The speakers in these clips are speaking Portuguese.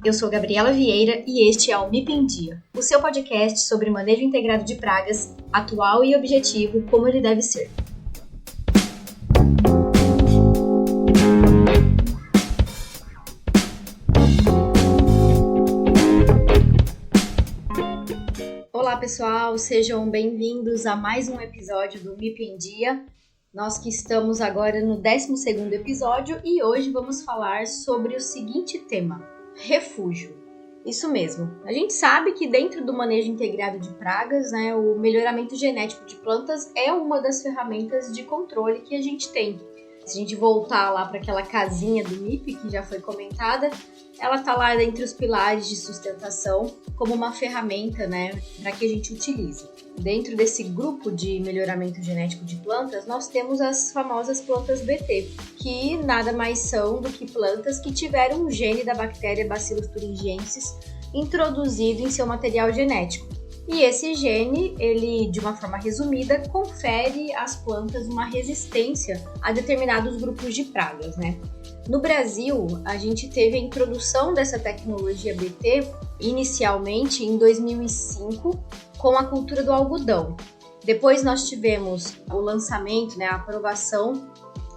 Eu sou Gabriela Vieira e este é o MIP em Dia, o seu podcast sobre manejo integrado de pragas, atual e objetivo, como ele deve ser. Olá pessoal, sejam bem-vindos a mais um episódio do MIP em Dia. Nós que estamos agora no 12º episódio e hoje vamos falar sobre o seguinte tema: refúgio. Isso mesmo, a gente sabe que dentro do manejo integrado de pragas, o melhoramento genético de plantas é uma das ferramentas de controle que a gente tem. Se a gente voltar lá para aquela casinha do MIP que já foi comentada, ela está lá entre os pilares de sustentação como uma ferramenta, para que a gente utilize. Dentro desse grupo de melhoramento genético de plantas, nós temos as famosas plantas BT, que nada mais são do que plantas que tiveram um gene da bactéria Bacillus thuringiensis introduzido em seu material genético. E esse gene, ele, de uma forma resumida, confere às plantas uma resistência a determinados grupos de pragas, No Brasil, a gente teve a introdução dessa tecnologia BT inicialmente em 2005 com a cultura do algodão. Depois nós tivemos o lançamento, a aprovação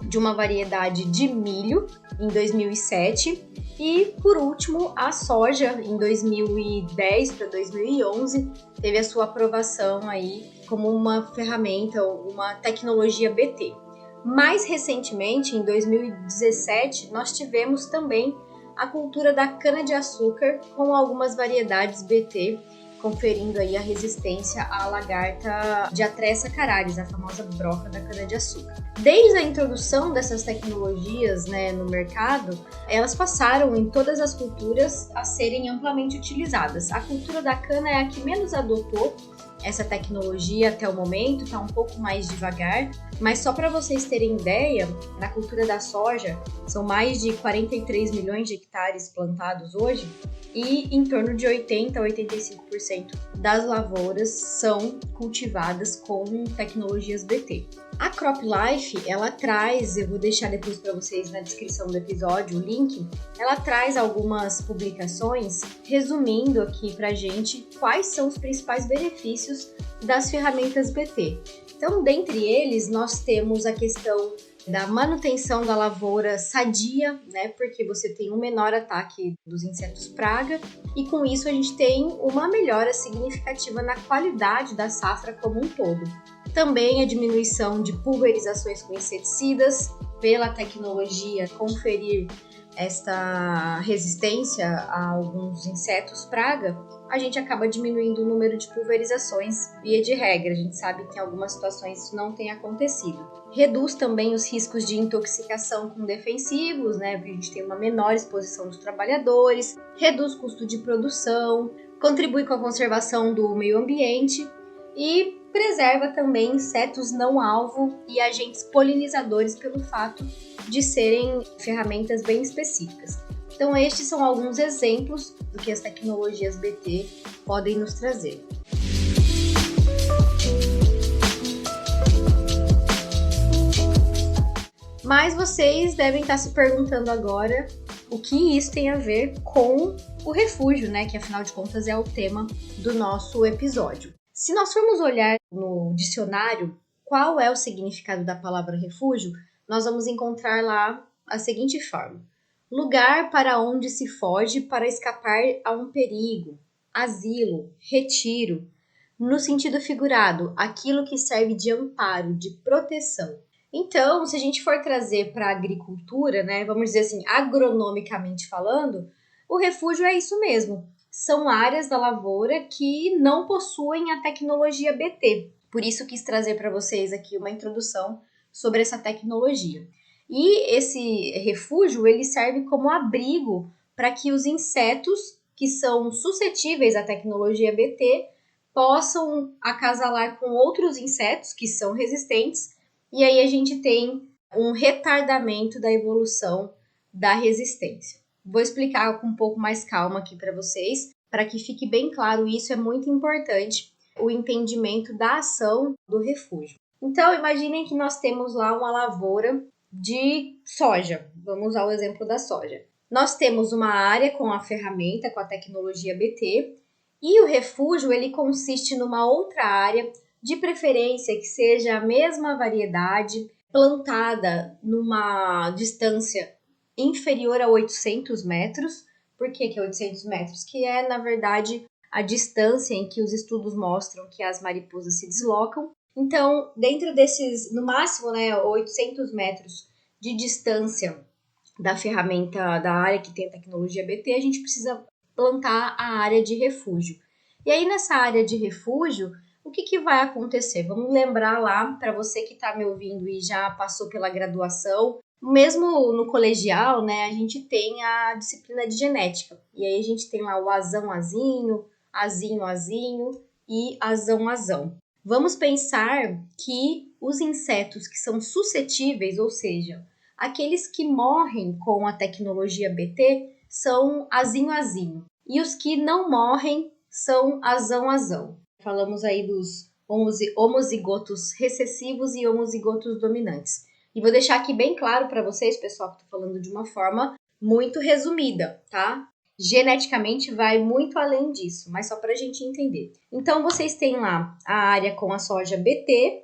de uma variedade de milho em 2007 e, por último, a soja em 2010 para 2011 teve a sua aprovação aí como uma ferramenta, uma tecnologia BT. Mais recentemente, em 2017, nós tivemos também a cultura da cana-de-açúcar com algumas variedades BT, conferindo aí a resistência à lagarta Diathressa cararis, a famosa broca da cana-de-açúcar. Desde a introdução dessas tecnologias no mercado, elas passaram em todas as culturas a serem amplamente utilizadas. A cultura da cana é a que menos adotou essa tecnologia até o momento, está um pouco mais devagar, mas só para vocês terem ideia, na cultura da soja, são mais de 43 milhões de hectares plantados hoje e em torno de 80% a 85% das lavouras são cultivadas com tecnologias BT. A CropLife, ela traz, eu vou deixar depois para vocês na descrição do episódio o link, ela traz algumas publicações resumindo aqui pra gente quais são os principais benefícios das ferramentas BT. Então, dentre eles, nós temos a questão da manutenção da lavoura sadia, porque você tem um menor ataque dos insetos praga e com isso a gente tem uma melhora significativa na qualidade da safra como um todo. Também a diminuição de pulverizações com inseticidas, pela tecnologia conferir esta resistência a alguns insetos praga, a gente acaba diminuindo o número de pulverizações via de regra. A gente sabe que em algumas situações isso não tem acontecido. Reduz também os riscos de intoxicação com defensivos, porque a gente tem uma menor exposição dos trabalhadores, reduz o custo de produção, contribui com a conservação do meio ambiente e preserva também insetos não alvo e agentes polinizadores pelo fato de serem ferramentas bem específicas. Então estes são alguns exemplos do que as tecnologias BT podem nos trazer. Mas vocês devem estar se perguntando agora o que isso tem a ver com o refúgio, que afinal de contas é o tema do nosso episódio. Se nós formos olhar no dicionário qual é o significado da palavra refúgio, nós vamos encontrar lá a seguinte forma: lugar para onde se foge para escapar a um perigo, asilo, retiro. No sentido figurado, aquilo que serve de amparo, de proteção. Então, se a gente for trazer para a agricultura, vamos dizer assim, agronomicamente falando, o refúgio é isso mesmo. São áreas da lavoura que não possuem a tecnologia BT. Por isso quis trazer para vocês aqui uma introdução sobre essa tecnologia. E esse refúgio, ele serve como abrigo para que os insetos que são suscetíveis à tecnologia BT possam acasalar com outros insetos que são resistentes, e aí a gente tem um retardamento da evolução da resistência. Vou explicar com um pouco mais calma aqui para vocês, para que fique bem claro, isso é muito importante, o entendimento da ação do refúgio. Então, imaginem que nós temos lá uma lavoura de soja, vamos usar o exemplo da soja. Nós temos uma área com a ferramenta, com a tecnologia BT, e o refúgio ele consiste numa outra área, de preferência que seja a mesma variedade, plantada numa distância inferior a 800 metros. Por que é 800 metros? Que é, na verdade, a distância em que os estudos mostram que as mariposas se deslocam. Então, dentro desses, no máximo, 800 metros de distância da ferramenta, da área que tem a tecnologia BT, a gente precisa plantar a área de refúgio. E aí, nessa área de refúgio, o que vai acontecer? Vamos lembrar lá, para você que está me ouvindo e já passou pela graduação, mesmo no colegial, né, a gente tem a disciplina de genética. E aí a gente tem lá o azão, azinho, azinho, azinho e azão, azão. Vamos pensar que os insetos que são suscetíveis, ou seja, aqueles que morrem com a tecnologia BT, são azinho, azinho. E os que não morrem são azão, azão. Falamos aí dos homozigotos recessivos e homozigotos dominantes. E vou deixar aqui bem claro para vocês, pessoal, que estou falando de uma forma muito resumida, tá? Geneticamente vai muito além disso, mas só para a gente entender. Então, vocês têm lá a área com a soja BT,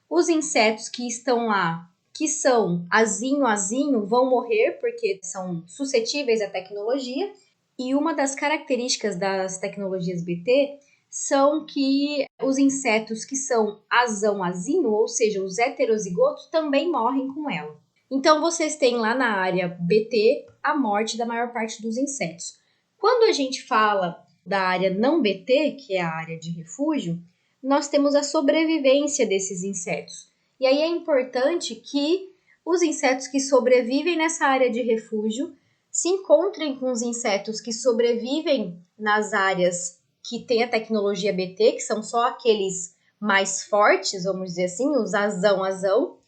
os insetos que estão lá, que são azinho, azinho, vão morrer porque são suscetíveis à tecnologia. E uma das características das tecnologias BT são que os insetos que são azão, azinho, ou seja, os heterozigotos, também morrem com ela. Então, vocês têm lá na área BT a morte da maior parte dos insetos. Quando a gente fala da área não BT, que é a área de refúgio, nós temos a sobrevivência desses insetos. E aí é importante que os insetos que sobrevivem nessa área de refúgio se encontrem com os insetos que sobrevivem nas áreas que tem a tecnologia BT, que são só aqueles mais fortes, vamos dizer assim, os azão,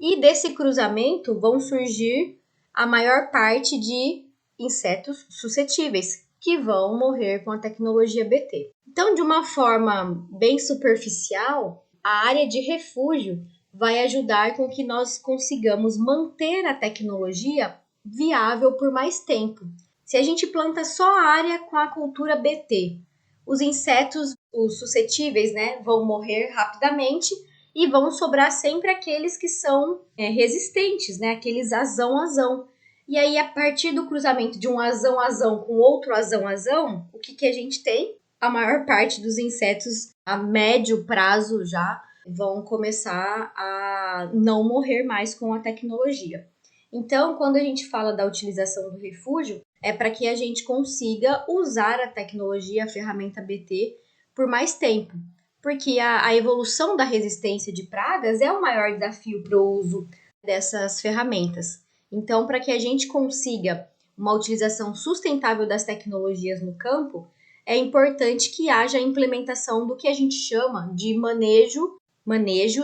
e desse cruzamento vão surgir a maior parte de insetos suscetíveis, que vão morrer com a tecnologia BT. Então, de uma forma bem superficial, a área de refúgio vai ajudar com que nós consigamos manter a tecnologia viável por mais tempo. Se a gente planta só a área com a cultura BT, os insetos, os suscetíveis, vão morrer rapidamente e vão sobrar sempre aqueles que são resistentes, aqueles azão. E aí, a partir do cruzamento de um azão com outro azão, o que a gente tem? A maior parte dos insetos a médio prazo já vão começar a não morrer mais com a tecnologia. Então, quando a gente fala da utilização do refúgio, é para que a gente consiga usar a tecnologia, a ferramenta BT, por mais tempo. Porque a evolução da resistência de pragas é o maior desafio para o uso dessas ferramentas. Então, para que a gente consiga uma utilização sustentável das tecnologias no campo, é importante que haja a implementação do que a gente chama de manejo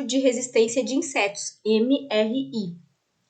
de resistência de insetos, MRI.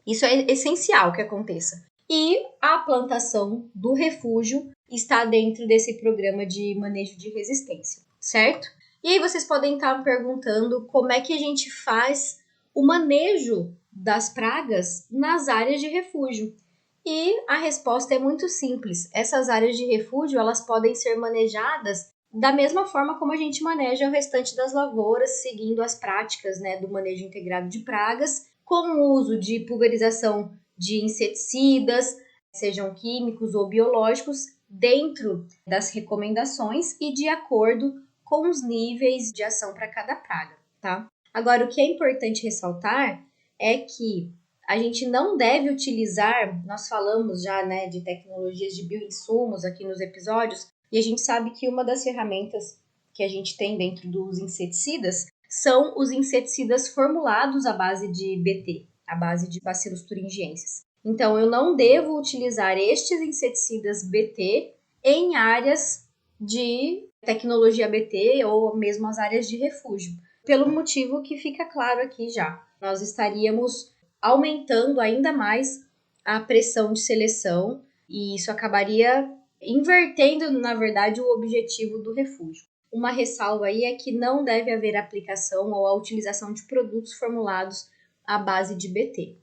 Isso é essencial que aconteça. E a plantação do refúgio está dentro desse programa de manejo de resistência, certo? E aí vocês podem estar me perguntando como é que a gente faz o manejo das pragas nas áreas de refúgio. E a resposta é muito simples. Essas áreas de refúgio, elas podem ser manejadas da mesma forma como a gente maneja o restante das lavouras, seguindo as práticas, do manejo integrado de pragas, com o uso de pulverização de inseticidas, sejam químicos ou biológicos, dentro das recomendações e de acordo com os níveis de ação para cada praga, tá? Agora, o que é importante ressaltar é que a gente não deve utilizar, nós falamos já, de tecnologias de bioinsumos aqui nos episódios, e a gente sabe que uma das ferramentas que a gente tem dentro dos inseticidas são os inseticidas formulados à base de BT, à base de Bacillus thuringiensis. Então, eu não devo utilizar estes inseticidas BT em áreas de tecnologia BT ou mesmo as áreas de refúgio, pelo motivo que fica claro aqui já. Nós estaríamos aumentando ainda mais a pressão de seleção e isso acabaria invertendo, na verdade, o objetivo do refúgio. Uma ressalva aí é que não deve haver aplicação ou a utilização de produtos formulados à base de BT.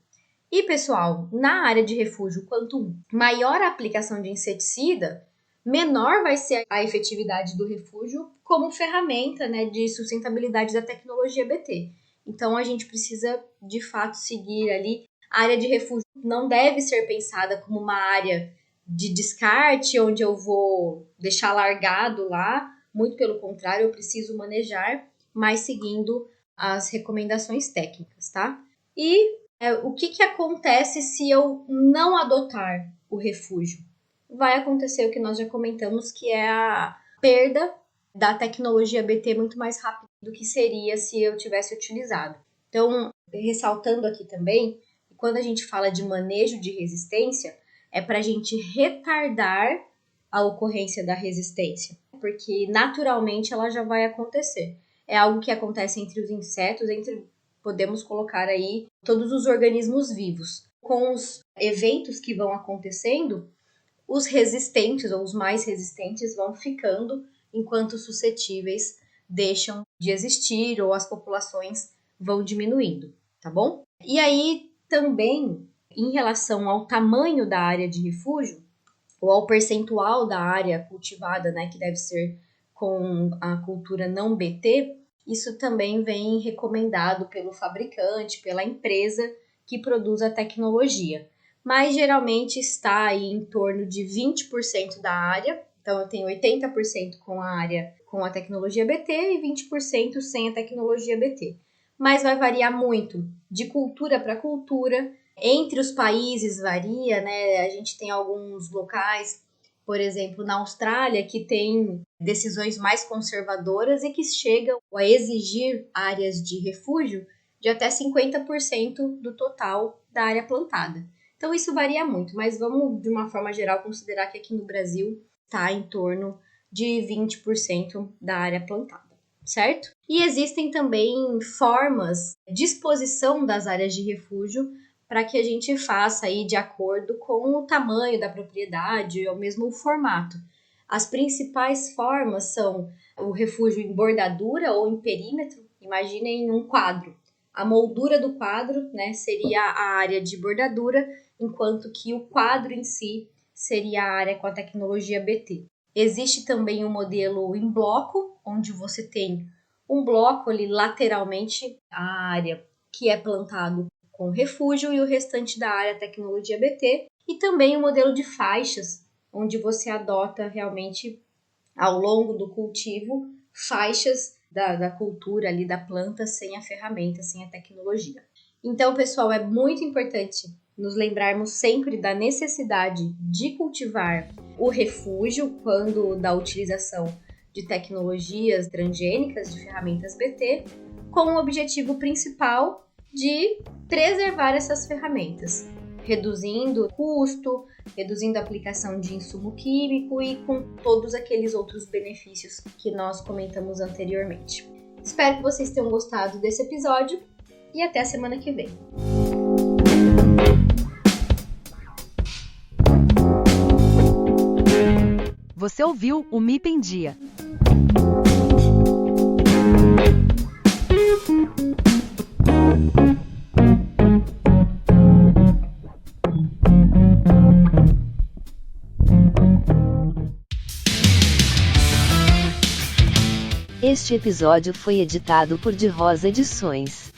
E, pessoal, na área de refúgio, quanto maior a aplicação de inseticida, menor vai ser a efetividade do refúgio como ferramenta, né, de sustentabilidade da tecnologia BT. Então, a gente precisa, de fato, seguir ali. A área de refúgio não deve ser pensada como uma área de descarte, onde eu vou deixar largado lá. Muito pelo contrário, eu preciso manejar, mas seguindo as recomendações técnicas, tá? E o que acontece se eu não adotar o refúgio? Vai acontecer o que nós já comentamos, que é a perda da tecnologia BT muito mais rápido do que seria se eu tivesse utilizado. Então, ressaltando aqui também, quando a gente fala de manejo de resistência, é para a gente retardar a ocorrência da resistência, porque naturalmente ela já vai acontecer. É algo que acontece entre os insetos, podemos colocar aí todos os organismos vivos. Com os eventos que vão acontecendo, os resistentes ou os mais resistentes vão ficando, enquanto os suscetíveis deixam de existir ou as populações vão diminuindo, tá bom? E aí também, em relação ao tamanho da área de refúgio, ou ao percentual da área cultivada, né, que deve ser com a cultura não BT, isso também vem recomendado pelo fabricante, pela empresa que produz a tecnologia. Mas geralmente está aí em torno de 20% da área. Então, eu tenho 80% com a área com a tecnologia BT e 20% sem a tecnologia BT. Mas vai variar muito de cultura para cultura. Entre os países varia, né? A gente tem alguns locais, por exemplo, na Austrália, que tem decisões mais conservadoras e que chegam a exigir áreas de refúgio de até 50% do total da área plantada. Então, isso varia muito, mas vamos, de uma forma geral, considerar que aqui no Brasil está em torno de 20% da área plantada, certo? E existem também formas de exposição das áreas de refúgio para que a gente faça aí de acordo com o tamanho da propriedade ou mesmo o formato. As principais formas são o refúgio em bordadura ou em perímetro. Imaginem um quadro. A moldura do quadro, né, seria a área de bordadura, enquanto que o quadro em si seria a área com a tecnologia BT. Existe também o modelo em bloco, onde você tem um bloco ali lateralmente, a área que é plantado com refúgio e o restante da área tecnologia BT, e também o modelo de faixas, onde você adota realmente ao longo do cultivo faixas da cultura ali da planta sem a ferramenta, sem a tecnologia. Então, pessoal, é muito importante nos lembrarmos sempre da necessidade de cultivar o refúgio quando da utilização de tecnologias transgênicas, de ferramentas BT, com o objetivo principal de preservar essas ferramentas, reduzindo o custo, reduzindo a aplicação de insumo químico e com todos aqueles outros benefícios que nós comentamos anteriormente. Espero que vocês tenham gostado desse episódio e até a semana que vem. Você ouviu o MIP em Dia. Este episódio foi editado por De Rosa Edições.